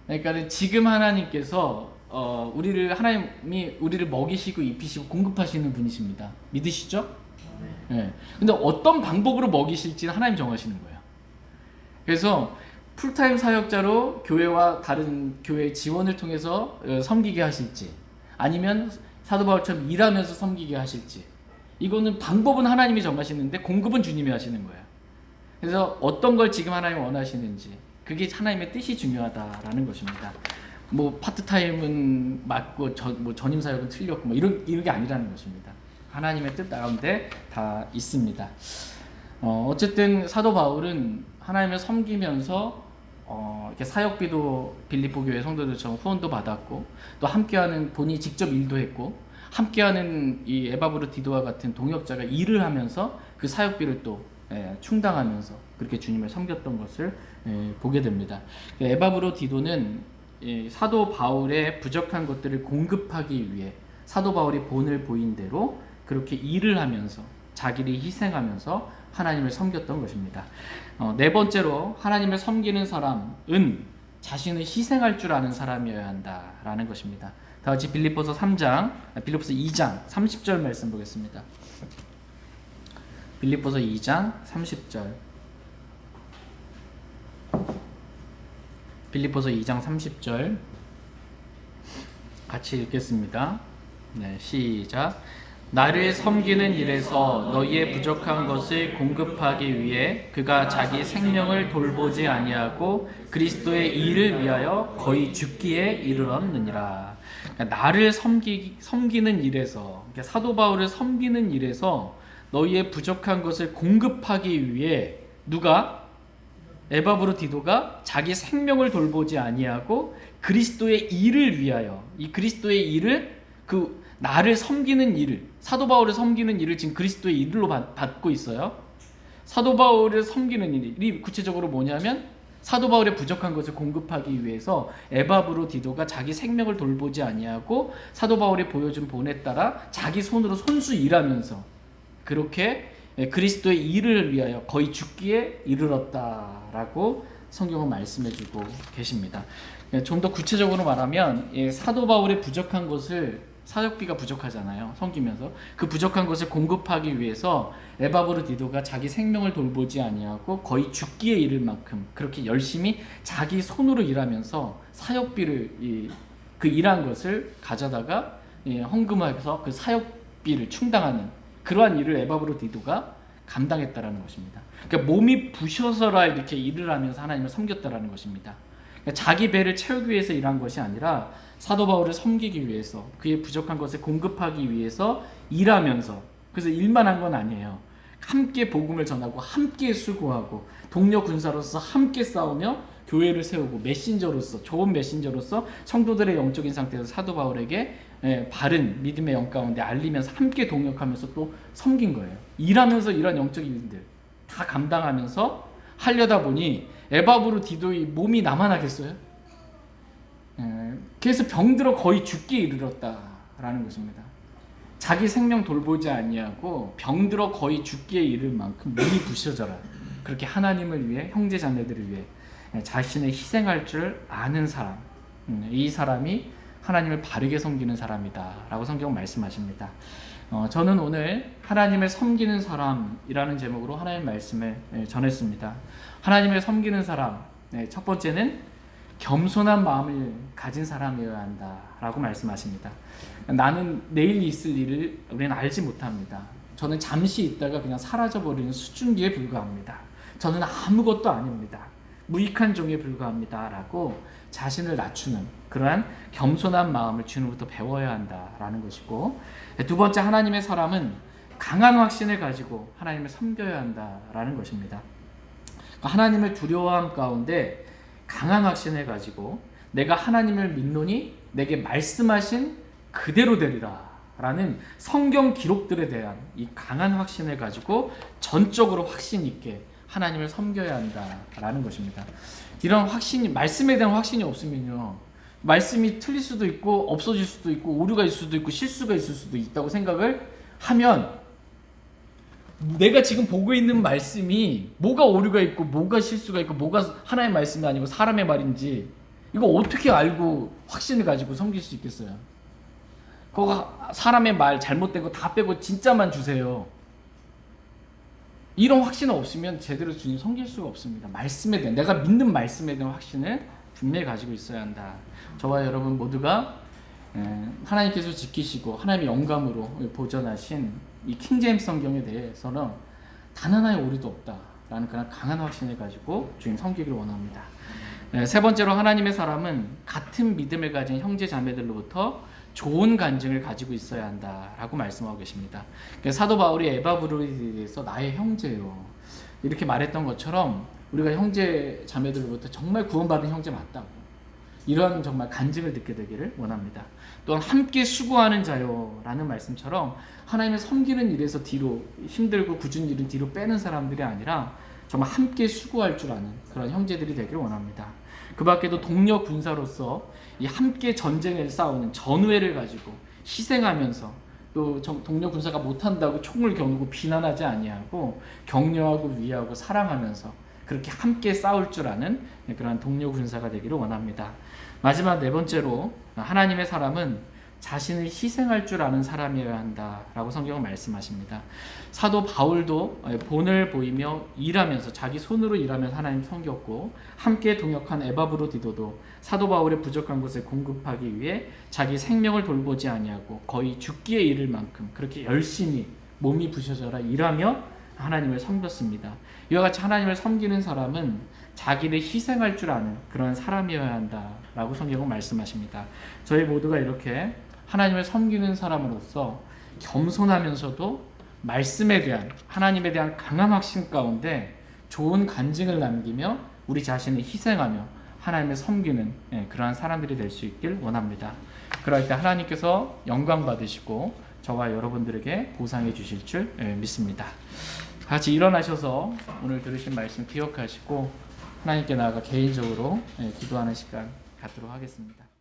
그러니까는 지금 하나님께서 하나님이 우리를 먹이시고 입히시고 공급하시는 분이십니다. 믿으시죠? 네. 근데 어떤 방법으로 먹이실지는 하나님 정하시는 거예요. 그래서 풀타임 사역자로 교회와 다른 교회의 지원을 통해서 섬기게 하실지, 아니면 사도 바울처럼 일하면서 섬기게 하실지, 이거는 방법은 하나님이 정하시는데 공급은 주님이 하시는 거예요. 그래서 어떤 걸 지금 하나님이 원하시는지, 그게 하나님의 뜻이 중요하다라는 것입니다. 뭐 파트타임은 맞고 전임 사역은 틀렸고 이런 게 아니라는 것입니다. 하나님의 뜻 가운데 다 있습니다. 어쨌든 사도 바울은 하나님을 섬기면서 이렇게 사역비도 빌립보 교회 성도들처럼 후원도 받았고, 또 함께하는 본인이 직접 일도 했고, 함께하는 이 에바브로디도와 같은 동역자가 일을 하면서 그 사역비를 또 충당하면서 그렇게 주님을 섬겼던 것을 보게 됩니다. 에바브로디도는 이 사도 바울의 부족한 것들을 공급하기 위해 사도 바울이 본을 보인 대로 그렇게 일을 하면서 자기를 희생하면서 하나님을 섬겼던 것입니다. 네 번째로 하나님을 섬기는 사람은 자신을 희생할 줄 아는 사람이어야 한다라는 것입니다. 다 같이 빌립보서 2장 30절 말씀 보겠습니다. 빌립보서 2장 30절. 빌립보서 2장 30절 같이 읽겠습니다. 네, 시작. 나를 섬기는 일에서 너희의 부족한 것을 공급하기 위해 그가 자기 생명을 돌보지 아니하고 그리스도의 일을 위하여 거의 죽기에 이르렀느니라. 그러니까 나를 섬기는 일에서, 그러니까 사도 바울을 섬기는 일에서 너희의 부족한 것을 공급하기 위해 누가? 에바브로디도가 자기 생명을 돌보지 아니하고 그리스도의 일을 위하여, 이 그리스도의 일을 나를 섬기는 일을, 사도 바울을 섬기는 일을 지금 그리스도의 일로 받고 있어요. 사도 바울을 섬기는 일이 구체적으로 뭐냐면 사도 바울의 부족한 것을 공급하기 위해서 에바브로디도가 자기 생명을 돌보지 아니하고 사도 바울이 보여준 본에 따라 자기 손으로 손수 일하면서 그렇게 그리스도의 일을 위하여 거의 죽기에 이르렀다라고 성경은 말씀해주고 계십니다. 좀 더 구체적으로 말하면 사도 바울의 부족한 것을, 사역비가 부족하잖아요. 섬기면서 그 부족한 것을 공급하기 위해서 에바브로디도가 자기 생명을 돌보지 아니하고 거의 죽기에 이를 만큼 그렇게 열심히 자기 손으로 일하면서 사역비를 그 일한 것을 가져다가 헌금해서 그 사역비를 충당하는 그러한 일을 에바브로디도가 감당했다라는 것입니다. 그러니까 몸이 부셔서라 이렇게 일을 하면서 하나님을 섬겼다라는 것입니다. 그러니까 자기 배를 채우기 위해서 일한 것이 아니라 사도 바울을 섬기기 위해서, 그의 부족한 것을 공급하기 위해서 일하면서, 그래서 일만 한 건 아니에요. 함께 복음을 전하고 함께 수고하고 동료 군사로서 함께 싸우며 교회를 세우고 메신저로서, 좋은 메신저로서 성도들의 영적인 상태에서 사도 바울에게 바른 믿음의 영 가운데 알리면서 함께 동역하면서 또 섬긴 거예요. 일하면서 이런 영적인 일들 다 감당하면서 하려다 보니 에바브로디도의 몸이 남아나겠어요? 그래서 병들어 거의 죽기에 이르렀다라는 것입니다. 자기 생명 돌보지 아니하고 병들어 거의 죽기에 이를 만큼 몸이 부셔져라. 그렇게 하나님을 위해, 형제 자매들을 위해 자신을 희생할 줄 아는 사람, 이 사람이 하나님을 바르게 섬기는 사람이다라고 성경은 말씀하십니다. 저는 오늘 하나님을 섬기는 사람이라는 제목으로 하나님의 말씀을 전했습니다. 하나님을 섬기는 사람, 첫 번째는 겸손한 마음을 가진 사람이어야 한다라고 말씀하십니다. 나는 내일 있을 일을 우리는 알지 못합니다. 저는 잠시 있다가 그냥 사라져버리는 수증기에 불과합니다. 저는 아무것도 아닙니다. 무익한 종에 불과합니다. 라고 자신을 낮추는 그러한 겸손한 마음을 주님부터 배워야 한다라는 것이고, 두 번째, 하나님의 사람은 강한 확신을 가지고 하나님을 섬겨야 한다라는 것입니다. 하나님을 두려워함 가운데 강한 확신을 가지고 내가 하나님을 믿노니 내게 말씀하신 그대로 되리라 라는 성경 기록들에 대한 이 강한 확신을 가지고 전적으로 확신 있게 하나님을 섬겨야 한다라는 것입니다. 이런 확신이, 말씀에 대한 확신이 없으면요, 말씀이 틀릴 수도 있고 없어질 수도 있고 오류가 있을 수도 있고 실수가 있을 수도 있다고 생각을 하면 내가 지금 보고 있는 말씀이 뭐가 오류가 있고 뭐가 실수가 있고 뭐가 하나의 말씀이 아니고 사람의 말인지 이거 어떻게 알고 확신을 가지고 섬길 수 있겠어요? 그거 사람의 말 잘못된 거 다 빼고 진짜만 주세요. 이런 확신 없으면 제대로 주님 섬길 수가 없습니다. 말씀에 대한, 내가 믿는 말씀에 대한 확신을 분명히 가지고 있어야 한다. 저와 여러분 모두가 하나님께서 지키시고 하나님의 영감으로 보존하신 이 킹제임스 성경에 대해서는 단 하나의 오류도 없다라는 그런 강한 확신을 가지고 주님 섬기기를 원합니다. 세 번째로, 하나님의 사람은 같은 믿음을 가진 형제 자매들로부터 좋은 간증을 가지고 있어야 한다라고 말씀하고 계십니다. 사도 바울이 에바브로디도에 대해서 나의 형제요 이렇게 말했던 것처럼 우리가 형제 자매들로부터 정말 구원받은 형제 맞다고 이런 정말 간증을 듣게 되기를 원합니다. 또한 함께 수고하는 자요 라는 말씀처럼 하나님을 섬기는 일에서 뒤로, 힘들고 굳은 일은 뒤로 빼는 사람들이 아니라 정말 함께 수고할 줄 아는 그런 형제들이 되기를 원합니다. 그 밖에도 동료 군사로서 이 함께 전쟁을 싸우는 전우회를 가지고 희생하면서 또 동료 군사가 못한다고 총을 겨누고 비난하지 아니하고 격려하고 위하고 사랑하면서 그렇게 함께 싸울 줄 아는 그러한 동료 군사가 되기를 원합니다. 마지막 네 번째로 하나님의 사람은 자신을 희생할 줄 아는 사람이어야 한다라고 성경은 말씀하십니다. 사도 바울도 본을 보이며 일하면서 자기 손으로 일하면서 하나님 섬겼고, 함께 동역한 에바브로디도도 사도 바울의 부족한 것을 공급하기 위해 자기 생명을 돌보지 아니하고 거의 죽기에 이를 만큼 그렇게 열심히 몸이 부셔져라 일하며 하나님을 섬겼습니다. 이와 같이 하나님을 섬기는 사람은 자기를 희생할 줄 아는 그런 사람이어야 한다라고 성경은 말씀하십니다. 저희 모두가 이렇게 하나님을 섬기는 사람으로서 겸손하면서도 말씀에 대한, 하나님에 대한 강한 확신 가운데 좋은 간증을 남기며 우리 자신을 희생하며 하나님을 섬기는 그러한 사람들이 될 수 있길 원합니다. 그럴 때 하나님께서 영광 받으시고 저와 여러분들에게 보상해 주실 줄 믿습니다. 같이 일어나셔서 오늘 들으신 말씀 기억하시고 하나님께 나아가 개인적으로 기도하는 시간 갖도록 하겠습니다.